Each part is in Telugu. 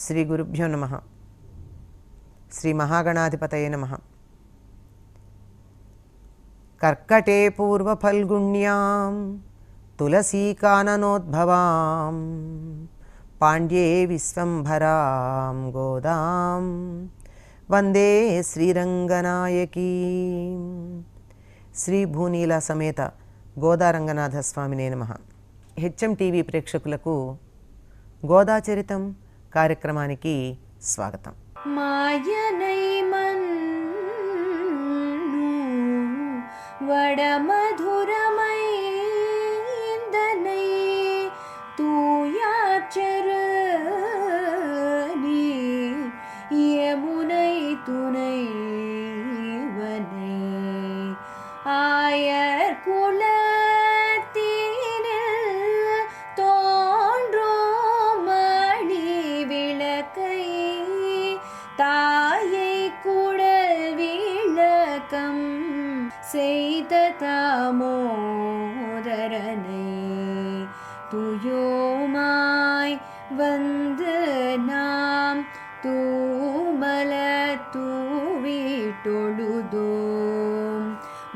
శ్రీ గురుభ్యో నమః. శ్రీ మహాగణాధిపతయే నమః. కర్కటే పూర్వఫల్గుణ్యాం తులసీకాననోద్భవాం పాండ్యే విశ్వంభరాం గోదాం వందే శ్రీరంగనాయకీం. శ్రీ భూనీల సమేత గోదారంగనాథ స్వామినే నమః. హెచ్ఎం టీవీ ప్రేక్షకులకు గోదాచరితం కార్యక్రమానికి స్వాగతం. మాయనై మన్ను వడమధురమై ఇందనై తూయాచరణి యమునై తునై వనై ఆయర్ కుల தாயை குடல் விளக்கம் செய்த தாமோதரனை துயோமாய் வந்து நாம் தூமல தூவிட்டொழுதோம்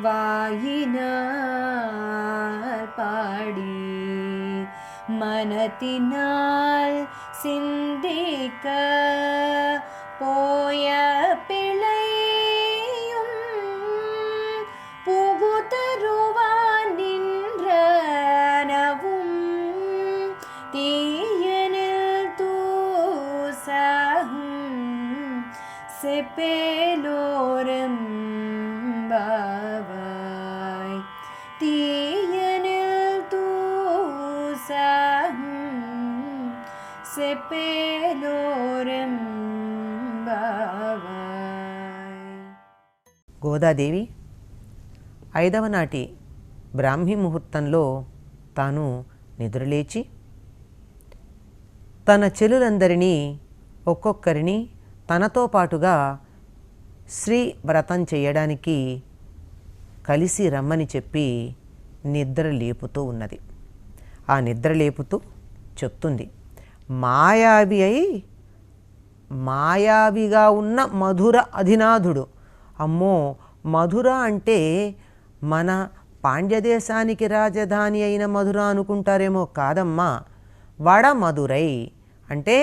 வாயினார் பாடி மனத்தினால் சிந்திக்க போய பிழையும் புகுதருவான் நின்றனவும் தீயனில் தூசகும் செப்பேலோரம் பாவாய் தீயனில் தூசகும் செப்பேலோரம். గోదాదేవి 5వ నాటి బ్రాహ్మీ ముహూర్తంలో తాను నిద్రలేచి తన చెలులందరినీ ఒక్కొక్కరిని తనతో పాటుగా శ్రీ వ్రతం చేయడానికి కలిసి రమ్మని చెప్పి నిద్ర లేపుతూ ఉన్నది. ఆ నిద్ర లేపుతూ చెప్తుంది, మాయావిగా ఉన్న మధుర అధినాథుడు. అమ్మో, మధుర అంటే మన పాండ్యదేశానికి రాజధాని అయిన మధుర అనుకుంటారేమో. కాదమ్మా, వడ మధురై అంటే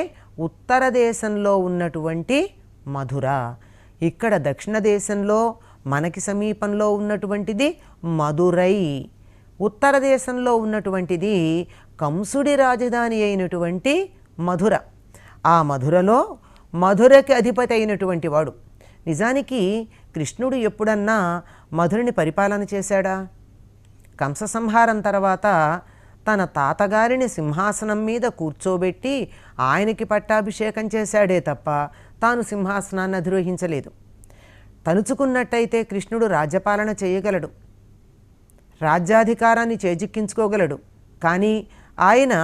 ఉత్తర దేశంలో ఉన్నటువంటి మధుర. ఇక్కడ దక్షిణ దేశంలో మనకి సమీపంలో ఉన్నటువంటిది మధురై. ఉత్తర దేశంలో ఉన్నటువంటిది కంసుడి రాజధాని అయినటువంటి మధుర. ఆ మధురలో మధురకి అధిపతి అయినటువంటి వాడు. నిజానికి కృష్ణుడు ఎప్పుడన్నా మధురని పరిపాలన చేశాడా? కంస సంహారం తర్వాత తన తాతగారిని సింహాసనం మీద కూర్చోబెట్టి ఆయనకి పట్టాభిషేకం చేశాడే తప్ప తాను సింహాసనాన్ని అధిరోహించలేదు. తలుచుకున్నట్టయితే కృష్ణుడు రాజ్యపాలన చేయగలడు, రాజ్యాధికారాన్ని చేజిక్కించుకోగలడు. కానీ ఆయన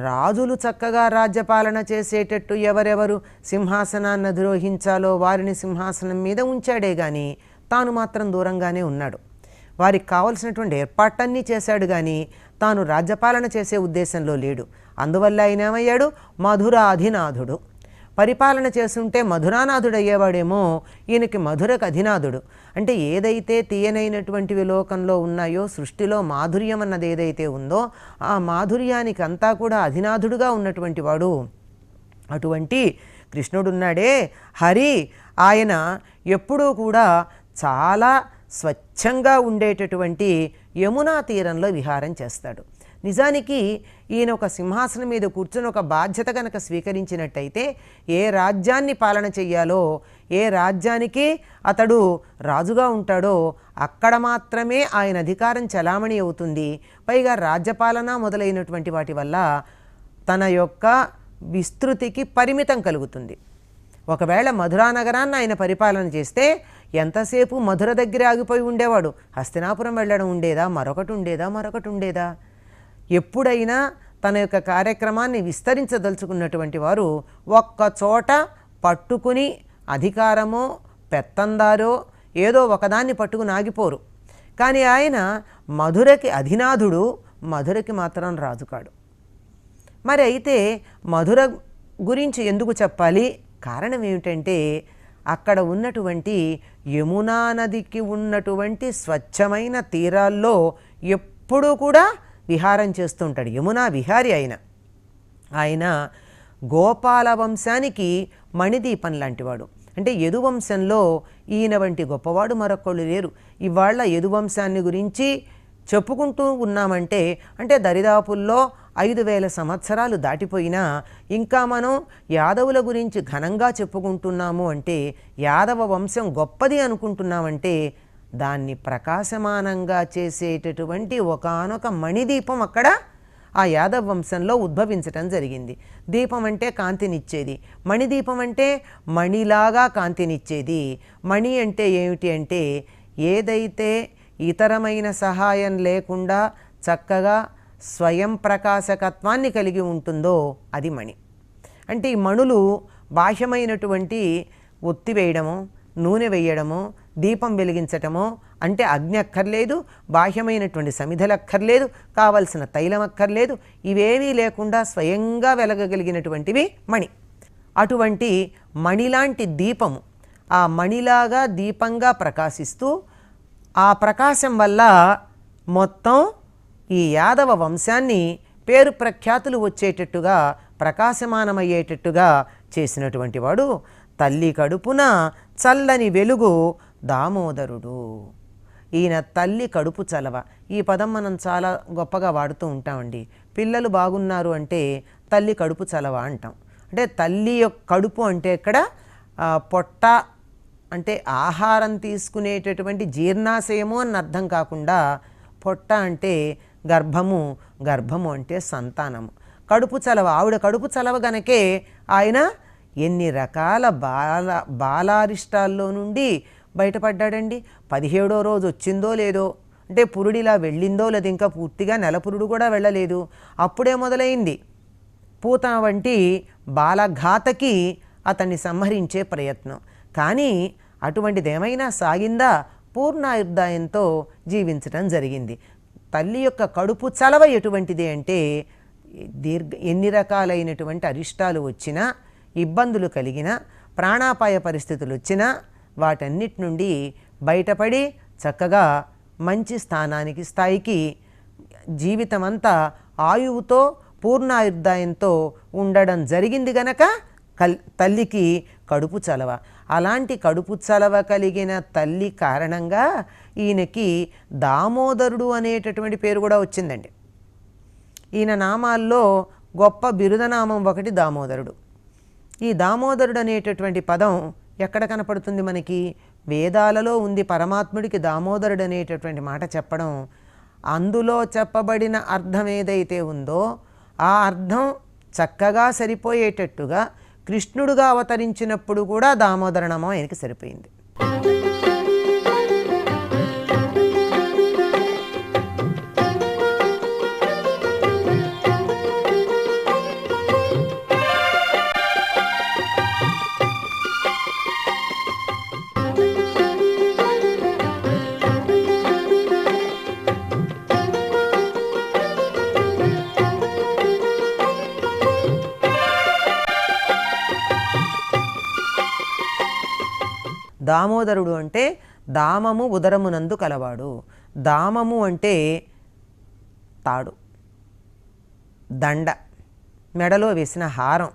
రాజులు చక్కగా రాజ్యపాలన చేసేటట్టు ఎవరెవరు సింహాసనాన్ని అధిరోహించాలో వారిని సింహాసనం మీద ఉంచాడే కానీ తాను మాత్రం దూరంగానే ఉన్నాడు. వారికి కావలసినటువంటి ఏర్పాట్లన్నీ చేశాడు కానీ తాను రాజ్యపాలన చేసే ఉద్దేశంలో లేడు. అందువల్ల ఆయన ఏమయ్యాడు? మధుర అధినాథుడు. పరిపాలన చేస్తుంటే మధురానాథుడు అయ్యేవాడేమో, ఈయనకి మధురకు అధినాథుడు. అంటే ఏదైతే తీయనైనటువంటివి లోకంలో ఉన్నాయో, సృష్టిలో మాధుర్యం అన్నది ఏదైతే ఉందో ఆ మాధుర్యానికి అంతా కూడా అధినాథుడుగా ఉన్నటువంటి వాడు. అటువంటి కృష్ణుడున్నాడే హరి, ఆయన ఎప్పుడూ కూడా చాలా స్వచ్ఛంగా ఉండేటటువంటి యమునా తీరంలో విహారం చేస్తాడు. నిజానికి ఈయన ఒక సింహాసనం మీద కూర్చొని ఒక బాధ్యత కనుక స్వీకరించినట్టయితే ఏ రాజ్యాన్ని పాలన చెయ్యాలో, ఏ రాజ్యానికి అతడు రాజుగా ఉంటాడో అక్కడ మాత్రమే ఆయన అధికారం చలామణి అవుతుంది. పైగా రాజ్యపాలన మొదలైనటువంటి వాటి వల్ల తన యొక్క విస్తృతికి పరిమితం కలుగుతుంది. ఒకవేళ మధురా నగరాన్ని ఆయన పరిపాలన చేస్తే ఎంతసేపు మధుర దగ్గర ఆగిపోయి ఉండేవాడు. హస్తినాపురం వెళ్ళడం ఉండేదా, మరొకటి ఉండేదా? ఎప్పుడైనా తన యొక్క కార్యక్రమాన్ని విస్తరించదలుచుకున్నటువంటి వారు ఒక్క చోట పట్టుకుని అధికారమో పెత్తందారో ఏదో ఒకదాన్ని పట్టుకుని ఆగిపోరు. కానీ ఆయన మధురకి అధినాథుడు, మధురకి మాత్రం రాజుకాడు. మరి అయితే మధుర గురించి ఎందుకు చెప్పాలి? కారణం ఏమిటంటే అక్కడ ఉన్నటువంటి యమునా నదికి ఉన్నటువంటి స్వచ్ఛమైన తీరాల్లో ఎప్పుడూ కూడా విహారం చేస్తూ ఉంటాడు. యమునా విహారి ఆయన గోపాల వంశానికి మణిదీపం లాంటివాడు. అంటే యదువంశంలో ఈయన వంటి గొప్పవాడు మరొకళ్ళు లేరు. ఇవాళ యదువంశాన్ని గురించి చెప్పుకుంటూ ఉన్నామంటే అంటే దరిదాపుల్లో 5000 సంవత్సరాలు దాటిపోయినా ఇంకా మనం యాదవుల గురించి ఘనంగా చెప్పుకుంటున్నాము అంటే, యాదవ వంశం గొప్పది అనుకుంటున్నామంటే దాన్ని ప్రకాశమానంగా చేసేటటువంటి ఒకానొక మణిదీపం అక్కడ ఆ యాదవ వంశంలో ఉద్భవించటం జరిగింది. దీపం అంటే కాంతినిచ్చేది, మణిదీపం అంటే మణిలాగా కాంతినిచ్చేది. మణి అంటే ఏమిటి అంటే ఏదైతే ఇతరమైన సహాయం లేకుండా చక్కగా స్వయం ప్రకాశకత్వాన్ని కలిగి ఉంటుందో అది మణి. అంటే ఈ మణులు బాహ్యమైనటువంటి ఒత్తి వేయడము, నూనె వేయడము, దీపం వెలిగించటము అంటే అగ్ని అక్కర్లేదు, బాహ్యమైనటువంటి సమిధలు అక్కర్లేదు, కావలసిన తైలం అక్కర్లేదు, ఇవేవీ లేకుండా స్వయంగా వెలగగలిగినటువంటివి మణి. అటువంటి మణిలాంటి దీపము ఆ మణిలాగా దీపంగా ప్రకాశిస్తూ ఆ ప్రకాశం వల్ల మొత్తం ఈ యాదవ వంశాన్ని పేరు ప్రఖ్యాతులు వచ్చేటట్టుగా ప్రకాశమానమయ్యేటట్టుగా చేసినటువంటి వాడు తల్లి కడుపున చల్లని వెలుగు దామోదరుడు. ఈయన తల్లి కడుపు చలవ. ఈ పదం మనం చాలా గొప్పగా వాడుతూ ఉంటామండి. పిల్లలు బాగున్నారు అంటే తల్లి కడుపు చలవ అంటాం. అంటే తల్లి యొక్క కడుపు అంటే ఇక్కడ పొట్ట అంటే ఆహారం తీసుకునేటటువంటి జీర్ణాశయము అని అర్థం కాకుండా పొట్ట అంటే గర్భము, గర్భము అంటే సంతానము. కడుపు చలవ, ఆవిడ కడుపు చలవ గనకే ఆయన ఎన్ని రకాల బాలారిష్టాల్లో నుండి బయటపడ్డాడండి. 17వ రోజు వచ్చిందో లేదో, అంటే పురుడిలా వెళ్ళిందో లేదు, ఇంకా పూర్తిగా నెలపురుడు కూడా వెళ్ళలేదు, అప్పుడే మొదలైంది పూత వంటి బాలఘాతకి అతన్ని సంహరించే ప్రయత్నం. కానీ అటువంటిది ఏమైనా సాగిందా? పూర్ణాయుర్దాయంతో జీవించటం జరిగింది. తల్లి యొక్క కడుపు చలవ ఎటువంటిది అంటే ఎన్ని రకాలైనటువంటి అరిష్టాలు వచ్చినా, ఇబ్బందులు కలిగినా, ప్రాణాపాయ పరిస్థితులు వచ్చినా వాటన్నిటి నుండి బయటపడి చక్కగా మంచి స్థాయికి జీవితమంతా ఆయువుతో పూర్ణాయుర్దాయంతో ఉండడం జరిగింది గనక తల్లికి కడుపు చలవ. అలాంటి కడుపు చలవ కలిగిన తల్లి కారణంగా ఈయనకి దామోదరుడు అనేటటువంటి పేరు కూడా వచ్చిందండి. ఈయన నామాల్లో గొప్ప బిరుదనామం ఒకటి దామోదరుడు. ఈ దామోదరుడు అనేటటువంటి పదం ఎక్కడ కనపడుతుంది మనకి? వేదాలలో ఉంది. పరమాత్ముడికి దామోదరుడు అనేటటువంటి మాట చెప్పడం, అందులో చెప్పబడిన అర్థం ఏదైతే ఉందో ఆ అర్థం చక్కగా సరిపోయేటట్టుగా కృష్ణుడుగా అవతరించినప్పుడు కూడా దామోదరనామం ఆయనకి సరిపోయింది. దామోదరుడు అంటే దామము ఉదరమునందు కలవాడు. దామము అంటే తాడు, దండ, మెడలో వేసిన హారం.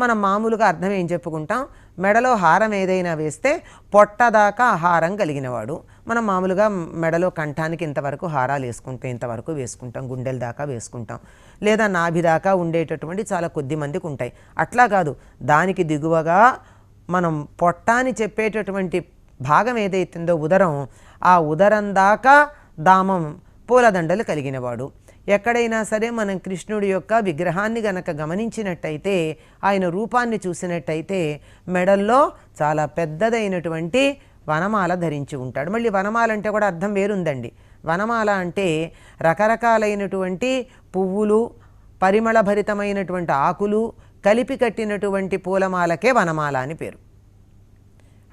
మనం మామూలుగా అర్థం ఏం చెప్పుకుంటాం? మెడలో హారం ఏదైనా వేస్తే పొట్టదాకా హారం కలిగినవాడు. మనం మామూలుగా మెడలో కంఠానికి ఇంతవరకు హారాలు వేసుకుంటాం, ఇంతవరకు వేసుకుంటాం, గుండెల దాకా వేసుకుంటాం, లేదా నాభి దాకా ఉండేటటువంటి చాలా కొద్ది మందికి ఉంటాయి. అట్లా కాదు, దానికి దిగువగా మనం పొట్టాని చెప్పేటటువంటి భాగం ఏదైతుందో ఉదరం, ఆ ఉదరం దాకా దామం పూలదండలు కలిగినవాడు. ఎక్కడైనా సరే మనం కృష్ణుడి యొక్క విగ్రహాన్ని గనక గమనించినట్టయితే, ఆయన రూపాన్ని చూసినట్టయితే మెడల్లో చాలా పెద్దదైనటువంటి వనమాల ధరించి ఉంటాడు. మళ్ళీ వనమాల అంటే కూడా అర్థం వేరుందండి. వనమాల అంటే రకరకాలైనటువంటి పువ్వులు, పరిమళభరితమైనటువంటి ఆకులు కలిపి కట్టినటువంటి పూలమాలకే వనమాల అని పేరు.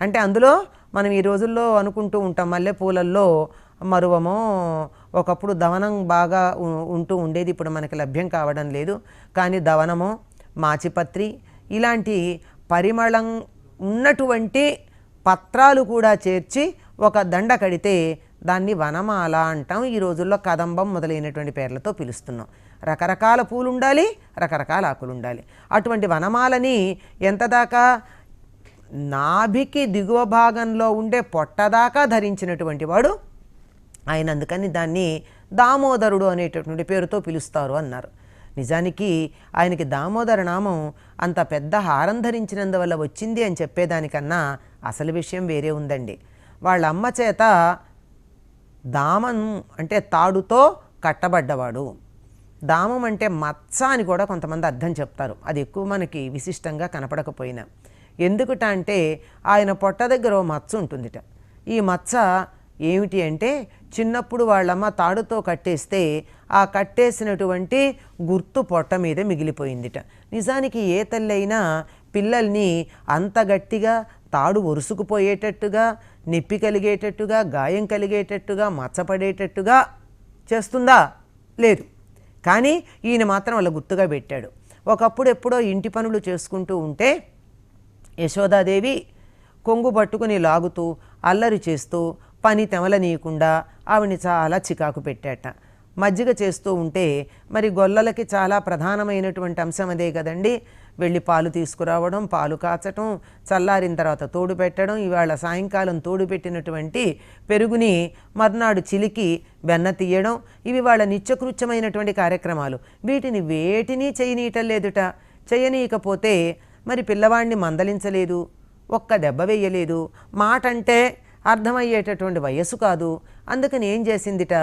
అంటే అందులో మనం ఈ రోజుల్లో అనుకుంటూ ఉంటాం, మల్లెపూలల్లో మరువమో ఒకప్పుడు దవనం బాగా ఉంటూ ఉండేది, ఇప్పుడు మనకి లభ్యం కావడం లేదు. కానీ దవనమో, మాచిపత్రి, ఇలాంటి పరిమళం ఉన్నటువంటి పత్రాలు కూడా చేర్చి ఒక దండ కడితే దాన్ని వనమాల అంటాం. ఈ రోజుల్లో కదంబం మొదలైనటువంటి పేర్లతో పిలుస్తున్నాం. రకరకాల పూలు ఉండాలి, రకరకాల ఆకులు ఉండాలి. అటువంటి వనమాలని ఎంత దాకా నాభికి దిగువ భాగంలో ఉండే పొట్టదాకా ధరించినటువంటి వాడు ఆయన. అందుకని దాన్ని దామోదరుడు అనేటటువంటి పేరుతో పిలుస్తారు అన్నారు. నిజానికి ఆయనకి దామోదర నామం అంత పెద్ద హారం ధరించినందువల్ల వచ్చింది అని చెప్పేదానికన్నా అసలు విషయం వేరే ఉందండి. వాళ్ళ అమ్మ చేత దామం అంటే తాడుతో కట్టబడ్డవాడు. దామం అంటే మచ్చ అని కూడా కొంతమంది అర్థం చెప్తారు. అది ఎక్కువ మనకి విశిష్టంగా కనపడకపోయినా. ఎందుకుట అంటే ఆయన పొట్ట దగ్గర ఓ మచ్చ ఉంటుందిట. ఈ మచ్చ ఏమిటి అంటే చిన్నప్పుడు వాళ్ళమ్మ తాడుతో కట్టేస్తే ఆ కట్టేసినటువంటి గుర్తు పొట్ట మీద మిగిలిపోయిందిట. నిజానికి ఏ తల్లి అయినా పిల్లల్ని అంత గట్టిగా తాడు ఒరుసుకుపోయేటట్టుగా, నొప్పి కలిగేటట్టుగా, గాయం కలిగేటట్టుగా, మచ్చపడేటట్టుగా చేస్తుందా? లేదు. కానీ ఈయన మాత్రం అలా గుర్తుగా పెట్టాడు. ఒకప్పుడు ఎప్పుడో ఇంటి పనులు చేసుకుంటూ ఉంటే యశోదాదేవి కొంగు పట్టుకుని లాగుతూ అల్లరి చేస్తూ పని తెమలనీయకుండా ఆవిడ్ని చాలా చికాకు పెట్టాట. మజ్జిగ చేస్తూ ఉంటే మరి గొల్లలకి చాలా ప్రధానమైనటువంటి అంశం అదే కదండి. వెళ్ళి పాలు తీసుకురావడం, పాలు కాచటం, చల్లారిన తర్వాత తోడు పెట్టడం, ఇవాళ సాయంకాలం తోడు పెట్టినటువంటి పెరుగుని మర్నాడు చిలికి వెన్న తీయడం, ఇవి వాళ్ళ నిత్యకృత్యమైనటువంటి కార్యక్రమాలు. వీటిని వేటిని చేయనీయటం లేదుట. చేయనీయకపోతే మరి పిల్లవాడిని మందలించలేదు, ఒక్క దెబ్బ వేయలేదు, మాట అంటే అర్థమయ్యేటటువంటి వయస్సు కాదు. అందుకని ఏం చేసిందిట,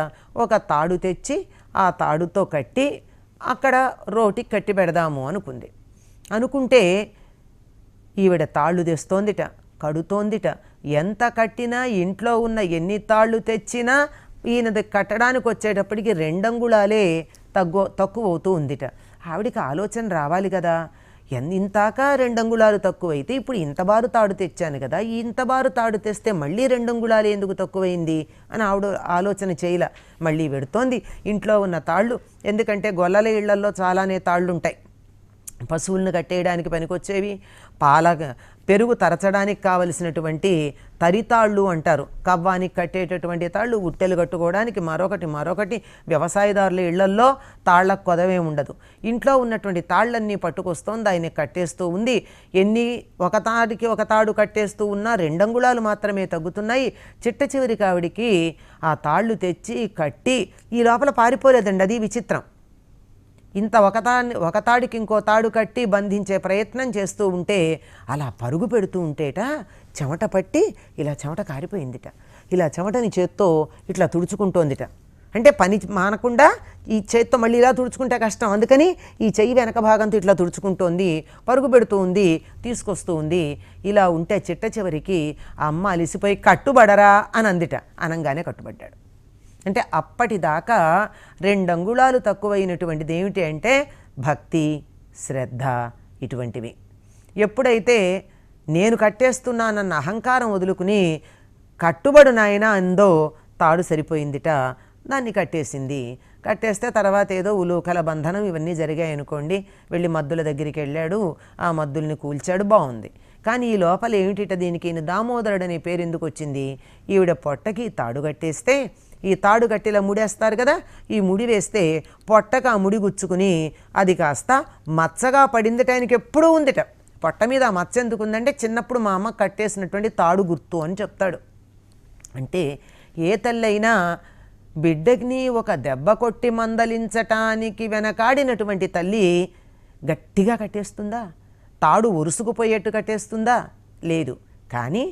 ఒక తాడు తెచ్చి ఆ తాడుతో కట్టి అక్కడ రోటికి కట్టి పెడదాము అనుకుంది. అనుకుంటే ఈవిడ తాళ్ళు తెస్తోందిట, కడుతోందిట. ఎంత కట్టినా ఇంట్లో ఉన్న ఎన్ని తాళ్ళు తెచ్చినా ఈయనది కట్టడానికి వచ్చేటప్పటికి 2 అంగుళాలే తక్కువ అవుతూ ఉందిట. ఆవిడికి ఆలోచన రావాలి కదా, ఇంతాక 2 అంగుళాలు తక్కువైతే ఇప్పుడు ఇంత బారు తాడు తెచ్చాను కదా, ఇంత బారు తాడు తెస్తే మళ్ళీ 2 అంగుళాలు ఎందుకు తక్కువైంది అని ఆవిడ ఆలోచన చేయలే. మళ్ళీ పెడుతోంది ఇంట్లో ఉన్న తాళ్ళు. ఎందుకంటే గొల్లల ఇళ్లల్లో చాలానే తాళ్ళు ఉంటాయి. పశువులను కట్టేయడానికి పనికొచ్చేవి, పెరుగు తరచడానికి కావలసినటువంటి తరితాళ్ళు అంటారు, కవ్వానికి కట్టేటటువంటి తాళ్ళు, ఉట్టెలు కట్టుకోవడానికి మరొకటి. వ్యవసాయదారుల ఇళ్లల్లో తాళ్లకు కొదవే ఉండదు. ఇంట్లో ఉన్నటువంటి తాళ్ళన్నీ పట్టుకొస్తోంది, ఆయన కట్టేస్తూ ఉంది. ఒక తాడికి ఒక తాడు కట్టేస్తూ ఉన్నా 2 అంగుళాలు మాత్రమే తగ్గుతున్నాయి. చిట్ట చివరికి ఆవిడికి ఆ తాళ్ళు తెచ్చి కట్టి ఈ లోపల పారిపోలేదండి. అది విచిత్రం. ఇంత ఒక తాడికి ఇంకో తాడు కట్టి బంధించే ప్రయత్నం చేస్తూ ఉంటే అలా పరుగు పెడుతూ ఉంటేట చెమట పట్టి ఇలా చెమట కారిపోయిందిట. ఇలా చెమటని చేత్తో ఇట్లా తుడుచుకుంటోందిట. అంటే పని మానకుండా ఈ చేత్తో మళ్ళీ ఇలా తుడుచుకుంటే కష్టం, అందుకని ఈ చెయ్యి వెనక భాగంతో ఇట్లా తుడుచుకుంటోంది, పరుగు పెడుతూ ఉంది, తీసుకొస్తూ ఉంది. ఇలా ఉంటే చిట్ట చివరికి ఆ అమ్మ అలిసిపోయి కట్టుబడరా అని అందిట. అనంగానే కట్టుబడ్డాడు. అంటే అప్పటిదాకా 2 అంగుళాలు తక్కువైనటువంటిది ఏమిటి అంటే భక్తి, శ్రద్ధ ఇటువంటివి. ఎప్పుడైతే నేను కట్టేస్తున్నానన్న అహంకారం వదులుకుని కట్టుబడు నాయన అందో తాడు సరిపోయిందిట. దాన్ని కట్టేసింది. కట్టేస్తే తర్వాత ఏదో ఉలూకల బంధనం ఇవన్నీ జరిగాయి అనుకోండి. వెళ్ళి మద్దుల దగ్గరికి వెళ్ళాడు, ఆ మద్దుల్ని కూల్చాడు, బాగుంది. కానీ ఈ లోపల ఏమిటిట, దీనికి దామోదరుడు అనే పేరు ఎందుకు వచ్చింది? ఈవిడ పొట్టకి తాడు కట్టేస్తే ఈ తాడు గట్టిలా ముడేస్తారు కదా, ఈ ముడి వేస్తే పొట్టకు ఆ ముడి గుచ్చుకుని అది కాస్త మచ్చగా పడిందిట. ఆయనకి ఎప్పుడూ ఉందిట పొట్ట మీద. ఆ మచ్చ ఎందుకు ఉందంటే చిన్నప్పుడు మా అమ్మ కట్టేసినటువంటి తాడు గుర్తు అని చెప్తాడు. అంటే ఏ తల్లైనా బిడ్డకి ఒక దెబ్బ కొట్టి మందలించటానికి వెనకాడినటువంటి తల్లి గట్టిగా కట్టేస్తుందా? తాడు ఒరుసుకుపోయేట్టు కట్టేస్తుందా? లేదు. కానీ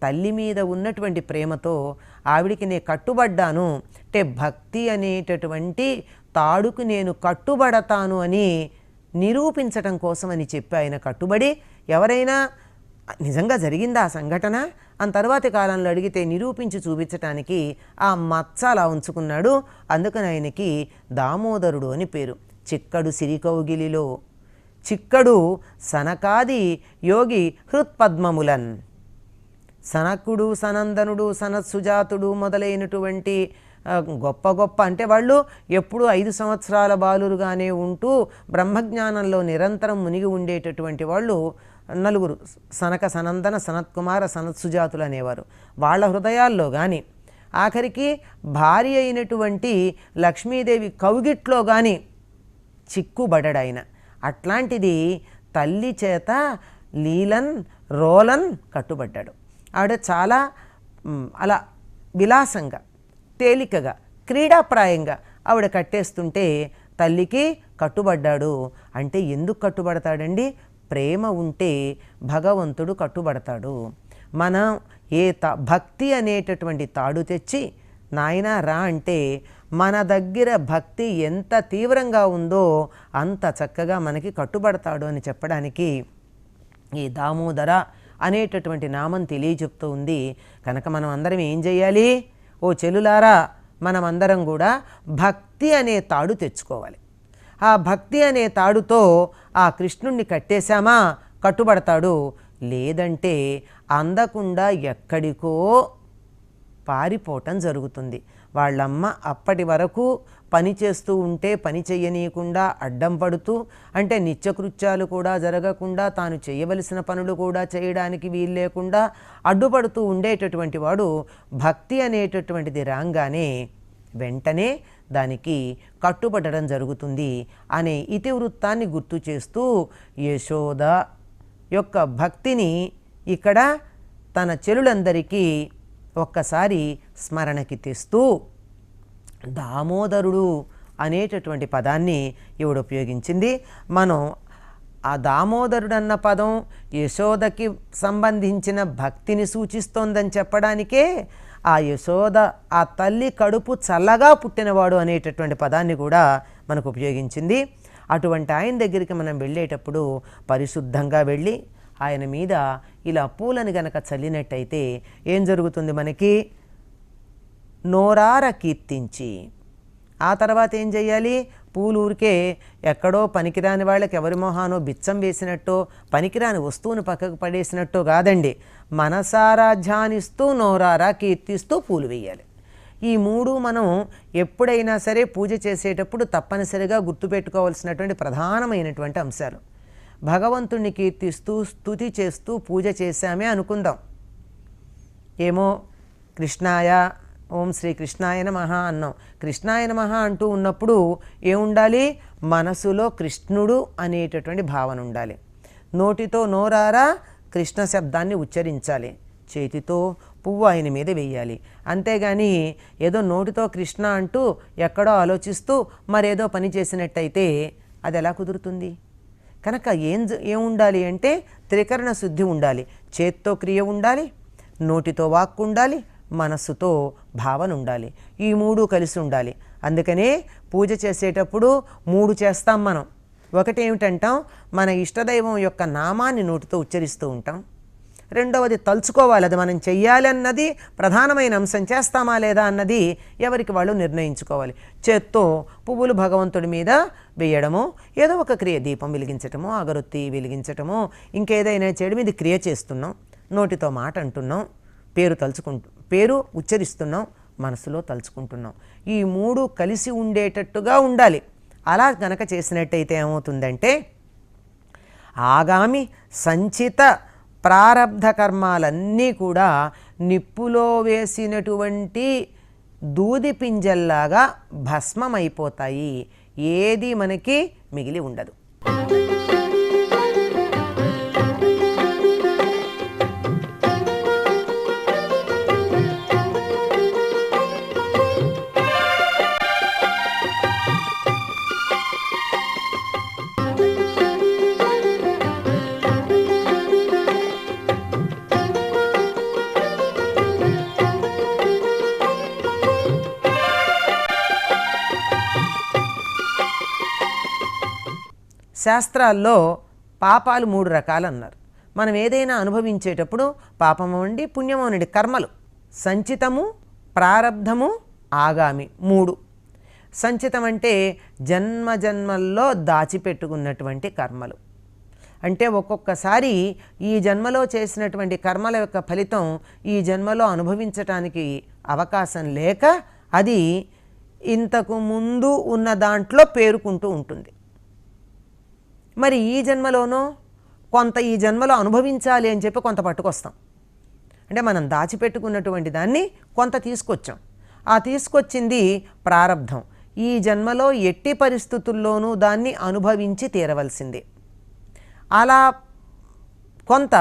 తల్లి మీద ఉన్నటువంటి ప్రేమతో ఆవిడికి నేను కట్టుబడ్డాను అంటే భక్తి అనేటటువంటి తాడుకు నేను కట్టుబడతాను అని నిరూపించటం కోసమని చెప్పి ఆయన కట్టుబడి, ఎవరైనా నిజంగా జరిగిందా ఆ సంఘటన అని తర్వాతి కాలంలో అడిగితే నిరూపించి చూపించటానికి ఆ మచ్చ అలా ఉంచుకున్నాడు. అందుకని ఆయనకి దామోదరుడు అని పేరు. చిక్కడు సిరికౌగిలిలో చిక్కడు సనకాది యోగి హృత్పద్మములన్. సనకుడు, సనందనుడు, సనత్సుజాతుడు మొదలైనటువంటి గొప్ప గొప్ప అంటే వాళ్ళు ఎప్పుడూ 5 సంవత్సరాల బాలురుగానే ఉంటూ బ్రహ్మజ్ఞానంలో నిరంతరం మునిగి ఉండేటటువంటి వాళ్ళు నలుగురు, సనక సనందన సనత్కుమార సనత్సుజాతులు అనేవారు. వాళ్ళ హృదయాల్లో కానీ ఆఖరికి భార్య అయినటువంటి లక్ష్మీదేవి కౌగిట్లో కానీ చిక్కుబడ్డాయన. అట్లాంటిది తల్లి చేత లీలన్ రోలన్ కట్టుబడ్డాడు. ఆవిడ చాలా అలా విలాసంగా తేలికగా క్రీడాప్రాయంగా ఆవిడ కట్టేస్తుంటే తల్లికి కట్టుబడ్డాడు. అంటే ఎందుకు కట్టుబడతాడండి? ప్రేమ ఉంటే భగవంతుడు కట్టుబడతాడు. మనం భక్తి అనేటటువంటి తాడు తెచ్చి నాయనా రా అంటే మన దగ్గర భక్తి ఎంత తీవ్రంగా ఉందో అంత చక్కగా మనకి కట్టుబడతాడు అని చెప్పడానికి ఈ దామోదర అనేటటువంటి నామం తెలియచెప్తూ ఉంది. కనుక మనం అందరం ఏం చేయాలి? ఓ చెలులారా, మనమందరం కూడా భక్తి అనే తాడు తెచ్చుకోవాలి. ఆ భక్తి అనే తాడుతో ఆ కృష్ణుణ్ణి కట్టేశామా కట్టుబడతాడు. లేదంటే అందకుండా ఎక్కడికో పారిపోవటం జరుగుతుంది. వాళ్ళమ్మ అప్పటి వరకు పని చేస్తూ ఉంటే పని చెయ్యనీయకుండా అడ్డం పడుతూ, అంటే నిత్యకృత్యాలు కూడా జరగకుండా తాను చేయవలసిన పనులు కూడా చేయడానికి వీలు లేకుండా అడ్డుపడుతూ ఉండేటటువంటి వాడు భక్తి అనేటటువంటిది రాగానే వెంటనే దానికి కట్టుబడడం జరుగుతుంది అనే ఇతివృత్తాన్ని గుర్తు చేస్తూ యశోద యొక్క భక్తిని ఇక్కడ తన చెలులందరికీ ఒక్కసారి స్మరణకి తెస్తూ దామోదరుడు అనేటటువంటి పదాన్ని ఈవిడ ఉపయోగించింది. మనం ఆ దామోదరుడు అన్న పదం యశోదకి సంబంధించిన భక్తిని సూచిస్తోందని చెప్పడానికే ఆ యశోద ఆ తల్లి కడుపు చల్లగా పుట్టినవాడు అనేటటువంటి పదాన్ని కూడా మనకు ఉపయోగించింది. అటువంటి ఆయన దగ్గరికి మనం వెళ్ళేటప్పుడు పరిశుద్ధంగా వెళ్ళి ఆయన మీద ఇలా పూలను గనక చల్లినట్టయితే ఏం జరుగుతుంది? మనకి నోరార కీర్తించి ఆ తర్వాత ఏం చేయాలి? పూలు ఊరికే ఎక్కడో పనికిరాని వాళ్ళకి ఎవరి మొహానో బిచ్చం వేసినట్టో పనికిరాని వస్తువును పక్కకు పడేసినట్టో కాదండి. మనసారా ధ్యానిస్తూ నోరారా కీర్తిస్తూ పూలు వేయాలి. ఈ మూడు మనం ఎప్పుడైనా సరే పూజ చేసేటప్పుడు తప్పనిసరిగా గుర్తుపెట్టుకోవాల్సినటువంటి ప్రధానమైనటువంటి అంశాలు. భగవంతుణ్ణి కీర్తిస్తూ స్తుతి చేస్తూ పూజ చేశామే అనుకుందాం. ఏమో కృష్ణాయ ఓం శ్రీ కృష్ణాయ నమః అన్నాం. కృష్ణాయ నమః అంటూ ఉన్నప్పుడు ఏముండాలి? మనసులో కృష్ణుడు అనేటటువంటి భావన ఉండాలి. నోటితో నోరారా కృష్ణ శబ్దాన్ని ఉచ్చరించాలి. చేతితో పువ్వు ఆయన మీద వేయాలి. అంతేగాని ఏదో నోటితో కృష్ణ అంటూ ఎక్కడో ఆలోచిస్తూ మరేదో పని చేసినట్టయితే అది ఎలా కుదురుతుంది? కనుక ఏం ఉండాలి అంటే త్రికరణ శుద్ధి ఉండాలి. చేత్తో క్రియ ఉండాలి, నోటితో వాక్కు ఉండాలి, మనస్సుతో భావన ఉండాలి. ఈ మూడు కలిసి ఉండాలి. అందుకనే పూజ చేసేటప్పుడు 3 చేస్తాం మనం. ఒకటి ఏమిటంటాం? మన ఇష్టదైవం యొక్క నామాన్ని నోటితో ఉచ్చరిస్తూ ఉంటాం. రెండవది తలుచుకోవాలి, అది మనం చెయ్యాలన్నది ప్రధానమైన అంశం. చేస్తామా లేదా అన్నది ఎవరికి వాళ్ళు నిర్ణయించుకోవాలి. చేత్తో పువ్వులు భగవంతుడి మీద వేయడము, ఏదో ఒక క్రియ, దీపం వెలిగించటమో అగరొత్తి వెలిగించటమో ఇంకేదైనా చేయడం, ఇది క్రియ చేస్తున్నాం. నోటితో మాట అంటున్నాం, పేరు ఉచ్చరిస్తున్నాం, మనసులో తలుచుకుంటున్నాం. ఈ 3 కలిసి ఉండేటట్టుగా ఉండాలి. అలా గనక చేసినట్టయితే ఏమవుతుందంటే ఆగామి సంచిత ప్రారబ్ధ కర్మాలన్నీ కూడా నిప్పులో వేసినటువంటి దూది పింజల్లాగా భస్మమైపోతాయి. ఏది మనకి మిగిలి ఉండదు. శాస్త్రాల్లో పాపాలు 3 రకాలు అన్నారు. మనం ఏదైనా అనుభవించేటప్పుడు పాపమనండి పుణ్యమనండి కర్మలు సంచితము, ప్రారబ్ధము, ఆగామి 3. సంచితం అంటే జన్మల్లో దాచిపెట్టుకున్నటువంటి కర్మలు. అంటే ఒక్కొక్కసారి ఈ జన్మలో చేసినటువంటి కర్మల యొక్క ఫలితం ఈ జన్మలో అనుభవించటానికి అవకాశం లేక అది ఇంతకు ముందు ఉన్న దాంట్లో పేరుకుంటూ ఉంటుంది. మరి ఈ జన్మలోనో కొంత ఈ జన్మలో అనుభవించాలి అని చెప్పి కొంత పట్టుకొస్తాం. అంటే మనం దాచిపెట్టుకున్నటువంటి దాన్ని కొంత తీసుకొచ్చాం. ఆ తీసుకొచ్చింది ప్రారబ్ధం. ఈ జన్మలో ఎట్టి పరిస్థితుల్లోనూ దాన్ని అనుభవించి తీరవలసిందే. అలా కొంత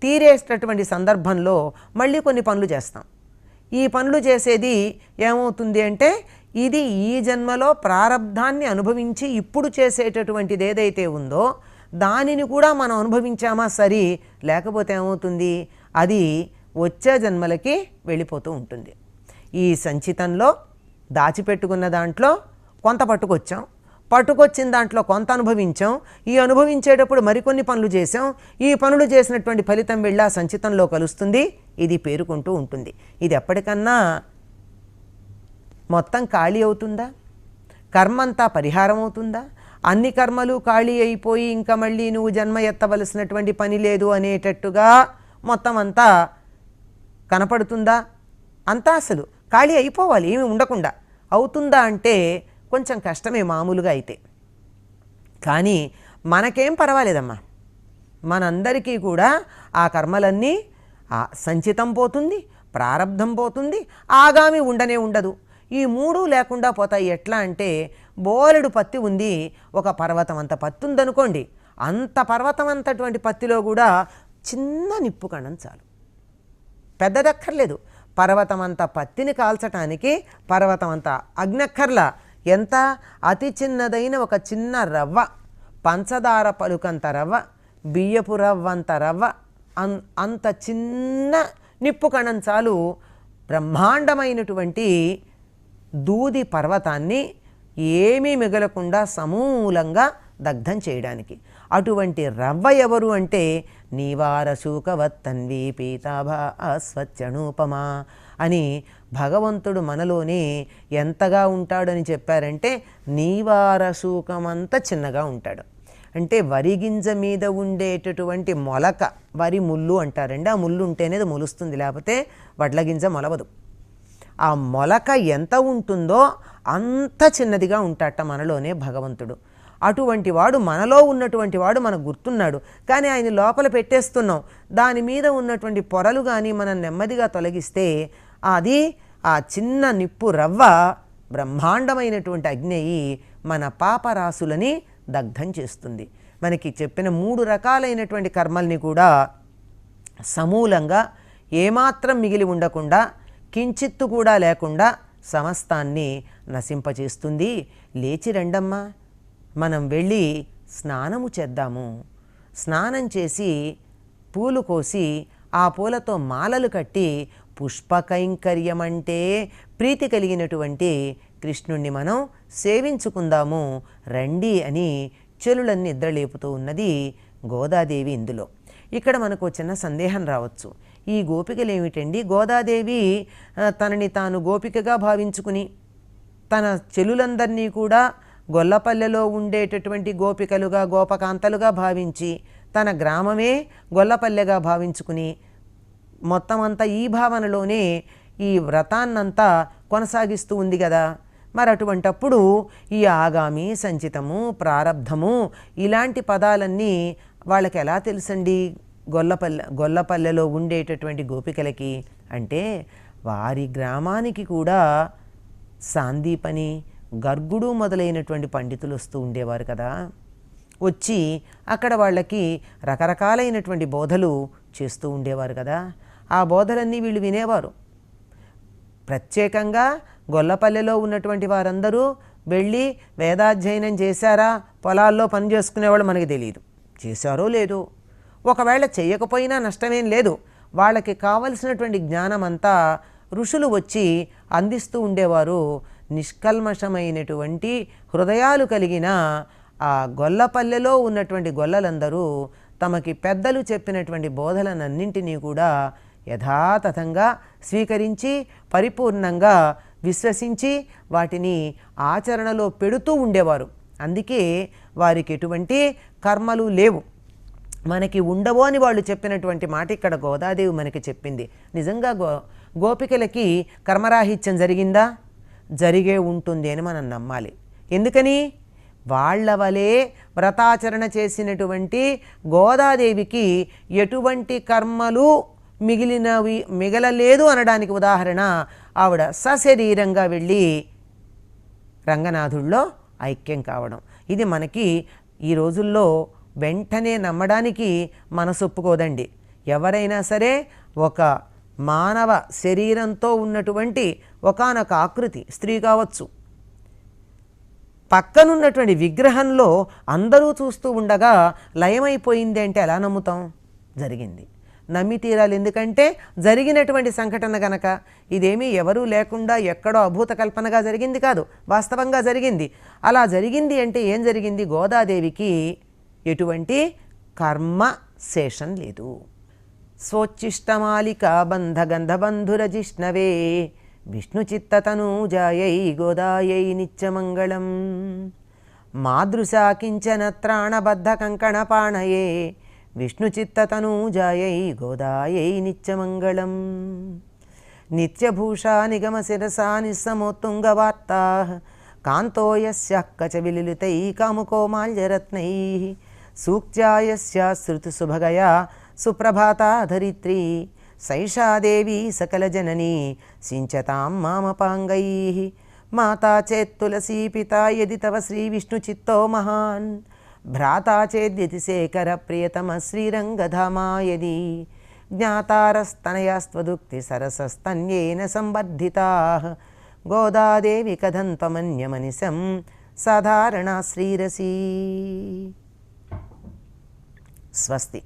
తీరేటటువంటి సందర్భంలో మళ్ళీ కొన్ని పనులు చేస్తాం. ఈ పనులు చేసేది ఏమవుతుంది అంటే ఇది ఈ జన్మలో ప్రారబ్ధాన్ని అనుభవించి ఇప్పుడు చేసేటటువంటిది ఏదైతే ఉందో దానిని కూడా మనం అనుభవించామా సరి, లేకపోతే ఏమవుతుంది అది వచ్చే జన్మలకి వెళ్ళిపోతూ ఉంటుంది. ఈ సంచితంలో దాచిపెట్టుకున్న దాంట్లో కొంత పట్టుకొచ్చిన దాంట్లో కొంత అనుభవించాం. ఈ అనుభవించేటప్పుడు మరికొన్ని పనులు చేసాం. ఈ పనులు చేసినటువంటి ఫలితం వెళ్ళి ఆ సంచితంలో కలుస్తుంది. ఇది పేరుకుంటూ ఉంటుంది. ఇది ఎప్పటికన్నా మొత్తం ఖాళీ అవుతుందా? కర్మంతా పరిహారం అవుతుందా? అన్ని కర్మలు ఖాళీ అయిపోయి ఇంకా మళ్ళీ నువ్వు జన్మ ఎత్తవలసినటువంటి పని లేదు అనేటట్టుగా మొత్తం అంతా కనపడుతుందా? అంతా అసలు ఖాళీ అయిపోవాలి, ఏమి ఉండకుండా అవుతుందా అంటే కొంచెం కష్టమే మామూలుగా అయితే. కానీ మనకేం పర్వాలేదమ్మా. మనందరికీ కూడా ఆ కర్మలన్నీ సంచితం పోతుంది, ప్రారబ్ధం పోతుంది, ఆగామి ఉండనే ఉండదు. ఈ మూడు లేకుండా పోతాయి. ఎట్లా అంటే బోలెడు పత్తి ఉంది, ఒక పర్వతం అంత పత్తి ఉందనుకోండి. అంత పర్వతం అంతటువంటి పత్తిలో కూడా చిన్న నిప్పు కణం చాలు, పెద్దదక్కర్లేదు. పర్వతం అంత పత్తిని కాల్చటానికి పర్వతం అంత అగ్నక్కర్లా. ఎంత అతి చిన్నదైన ఒక చిన్న రవ్వ, పంచదార పలుకంత రవ్వ, బియ్యపు రవ్వంత రవ్వ, అంత చిన్న నిప్పు కణం చాలు బ్రహ్మాండమైనటువంటి దూది పర్వతాన్ని ఏమీ మిగలకుండా సమూలంగా దగ్ధం చేయడానికి. అటువంటి రవ్వ ఎవరు అంటే నీవారశూకవత్తన్వి పీతాభా అస్వత్యనూపమా అని భగవంతుడు మనలోనే ఎంతగా ఉంటాడని చెప్పారంటే నీవారశూకమంత చిన్నగా ఉంటాడు. అంటే వరి గింజ మీద ఉండేటటువంటి మొలక, వరి ముళ్ళు అంటారండి. ఆ ముళ్ళు ఉంటేనే అది మొలుస్తుంది, లేకపోతే వడ్ల గింజ మొలవదు. ఆ మొలక ఎంత ఉంటుందో అంత చిన్నదిగా ఉంటాట మనలోనే భగవంతుడు. అటువంటి వాడు మనలో ఉన్నటువంటి వాడు మనకు గుర్తున్నాడు, కానీ ఆయన లోపల పెట్టేస్తున్నాం. దాని మీద ఉన్నటువంటి పొరలు కానీ మనం నెమ్మదిగా తొలగిస్తే అది ఆ చిన్న నిప్పు రవ్వ బ్రహ్మాండమైనటువంటి అగ్ని అయి మన పాపరాశులని దగ్ధం చేస్తుంది. మనకి చెప్పిన 3 రకాలైనటువంటి కర్మల్ని కూడా సమూలంగా ఏమాత్రం మిగిలి ఉండకుండా, కించిత్తు కూడా లేకుండా సమస్తాన్ని నశింపచేస్తుంది. లేచి రండమ్మా, మనం వెళ్ళి స్నానము చేద్దాము. స్నానం చేసి పూలు కోసి ఆ పూలతో మాలలు కట్టి పుష్పకైంకర్యం అంటే ప్రీతి కలిగినటువంటి కృష్ణుణ్ణి మనం సేవించుకుందాము రండి అని చెలులన్నీ నిద్రలేపుతూ ఉన్నది గోదాదేవి. ఇందులో ఇక్కడ మనకు చిన్న సందేహం రావచ్చు. ఈ గోపికలు ఏమిటండి? గోదాదేవి తనని తాను గోపికగా భావించుకుని తన చెలులందరినీ కూడా గొల్లపల్లెలో ఉండేటటువంటి గోపికలుగా, గోపకాంతలుగా భావించి తన గ్రామమే గొల్లపల్లెగా భావించుకుని మొత్తం అంతా ఈ భావనలోనే ఈ వ్రతాన్నంతా కొనసాగిస్తూ ఉంది కదా. మరి అటువంటప్పుడు ఈ ఆగామి, సంచితము, ప్రారబ్ధము ఇలాంటి పదాలన్నీ వాళ్ళకి ఎలా తెలుసండి గొల్లపల్లెలో ఉండేటటువంటి గోపికలకి? అంటే వారి గ్రామానికి కూడా సాందీపని, గర్గుడు మొదలైనటువంటి పండితులు వస్తూ ఉండేవారు కదా. వచ్చి అక్కడ వాళ్ళకి రకరకాలైనటువంటి బోధలు చేస్తూ ఉండేవారు కదా. ఆ బోధలన్నీ వీళ్ళు వినేవారు. ప్రత్యేకంగా గొల్లపల్లెలో ఉన్నటువంటి వారందరూ వెళ్ళి వేదాధ్యయనం చేశారా? పొలాల్లో పని చేసుకునేవాళ్ళు మనకి తెలియదు, చేశారో లేదో. ఒకవేళ చేయకపోయినా నష్టమేం లేదు. వాళ్ళకి కావలసినటువంటి జ్ఞానం అంతా ఋషులు వచ్చి అందిస్తూ ఉండేవారు. నిష్కల్మషమైనటువంటి హృదయాలు కలిగిన ఆ గొల్లపల్లెలో ఉన్నటువంటి గొల్లలందరూ తమకి పెద్దలు చెప్పినటువంటి బోధలనన్నింటినీ కూడా యథాతథంగా స్వీకరించి పరిపూర్ణంగా విశ్వసించి వాటిని ఆచరణలో పెడుతూ ఉండేవారు. అందుకే వారికి ఎటువంటి కర్మలు లేవు. మనకి ఉండవు అని వాళ్ళు చెప్పినటువంటి మాట ఇక్కడ గోదాదేవి మనకి చెప్పింది. నిజంగా గోపికలకి కర్మరాహిత్యం జరిగిందా? జరిగే ఉంటుంది అని మనం నమ్మాలి. ఎందుకని? వాళ్ళ వలె వ్రతాచరణ చేసినటువంటి గోదాదేవికి ఎటువంటి కర్మలు మిగలలేదు అనడానికి ఉదాహరణ ఆవిడ సశరీరంగా వెళ్ళి రంగనాథుల్లో ఐక్యం కావడం. ఇది మనకి ఈ రోజుల్లో వెంటనే నమ్మడానికి మనసు ఒప్పుకోదండి. ఎవరైనా సరే ఒక మానవ శరీరంతో ఉన్నటువంటి ఒకానొక ఆకృతి, స్త్రీ కావచ్చు, పక్కనున్నటువంటి విగ్రహంలో అందరూ చూస్తూ ఉండగా లయమైపోయింది అంటే ఎలా నమ్ముతాం? జరిగింది. నమ్మి తీరాలి. ఎందుకంటే జరిగినటువంటి సంఘటన గనక. ఇదేమీ ఎవరూ లేకుండా ఎక్కడో అభూత కల్పనగా జరిగింది కాదు, వాస్తవంగా జరిగింది. అలా జరిగింది అంటే ఏం జరిగింది? గోదాదేవికి ఎటువంటి కర్మ శేషం లేదు. స్వోచ్చిష్టమాలిక బంధగంధబంధురజిష్ణవే విష్ణుచిత్తతనూజాయై గోదాయై నిత్యమంగళం. మాదృశా కించన త్రాణబద్ధ కంకణపాణయే విష్ణుచిత్తతనూజాయై గోదాయై నిత్యమంగళం. నిత్యభూషా నిగమశిరసా నిస్సమోత్తుంగవార్తా కాంతో యస్యాః కచవిలలితై కాముకోమాల్యరత్నై సూక్త్యా యస్యాః శృతిసుభగయా సుప్రభాతా ధరిత్రీ సైషా దేవీ సకలజననీ సించతాం మామపాంగైః. మాతా చేత్ తులసీ పితా యది తవ శ్రీ విష్ణుచిత్తో మహాన్ భ్రాతా చేద్యతి శేఖర ప్రియతమ శ్రీరంగధామా యది జ్ఞాతారస్తనయాస్త్వదుక్తి సరసస్తన్యేన సంబద్ధితాః గోదాదేవి కథం త్వమన్యమనిశం సాధారణా శ్రీరసీ. స్వస్తి.